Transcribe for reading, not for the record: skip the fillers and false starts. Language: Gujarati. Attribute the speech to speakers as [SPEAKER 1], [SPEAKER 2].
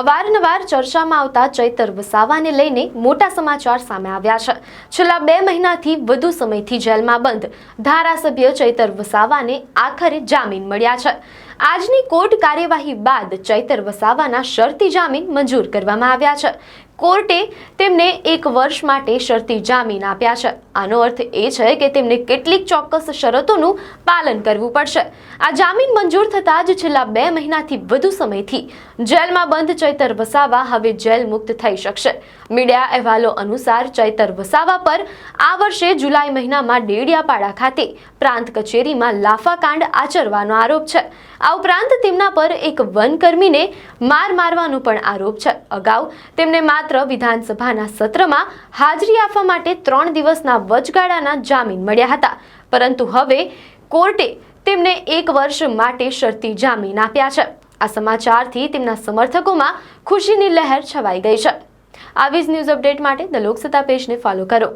[SPEAKER 1] અવારનવાર ચર્ચામાં આવતા ચૈતર વસાવાને લઈને મોટા સમાચાર સામે આવ્યા છે। છેલ્લા 2 મહિનાથી વધુ સમયથી જેલમાં બંધ ધારાસભ્ય ચૈતર વસાવાને આખરે જામીન મળ્યા છે। આજની કોર્ટ કાર્યવાહી બાદ ચૈતર વસાવાના શરતી જામીન મંજૂર કરવામાં આવ્યા છે। કોર્ટે તેમને 1 વર્ષ માટે શરતી જામીન આપ્યા છે। આનો અર્થ એ છે કે તેમને કેટલીક ચોક્કસ શરતોનું પાલન કરવું પડશે। આ જામીન મંજૂર થતાં જ છેલ્લા 2 મહિનાથી વધુ સમયથી જેલમાં બંધ ચૈતર વસાવા હવે જેલ મુક્ત થઈ શકશે। મીડિયા અહેવાલો અનુસાર ચૈતર વસાવા પર આ વર્ષે જુલાઈ મહિનામાં ડેડિયાપાડા ખાતે પ્રાંત કચેરીમાં લાફાકાંડ આચરવાનો આરોપ છે। આ ઉપરાંત તેમના પર એક વનકર્મીને મારવાનો પણ આરોપ છે। અગાઉ તેમને માત્ર વિધાનસભાના સત્રમાં હાજરી આપવા માટે 3 દિવસના વચગાળાના જામીન મળ્યા હતા, પરંતુ હવે કોર્ટે તેમને 1 વર્ષ માટે શરતી જામીન આપ્યા છે। આ સમાચારથી તેમના સમર્થકોમાં ખુશીની લહેર છવાઈ ગઈ છે। આવી જ ન્યૂઝ અપડેટ માટે ધ લોકસત્તા પેજને ફોલો કરો।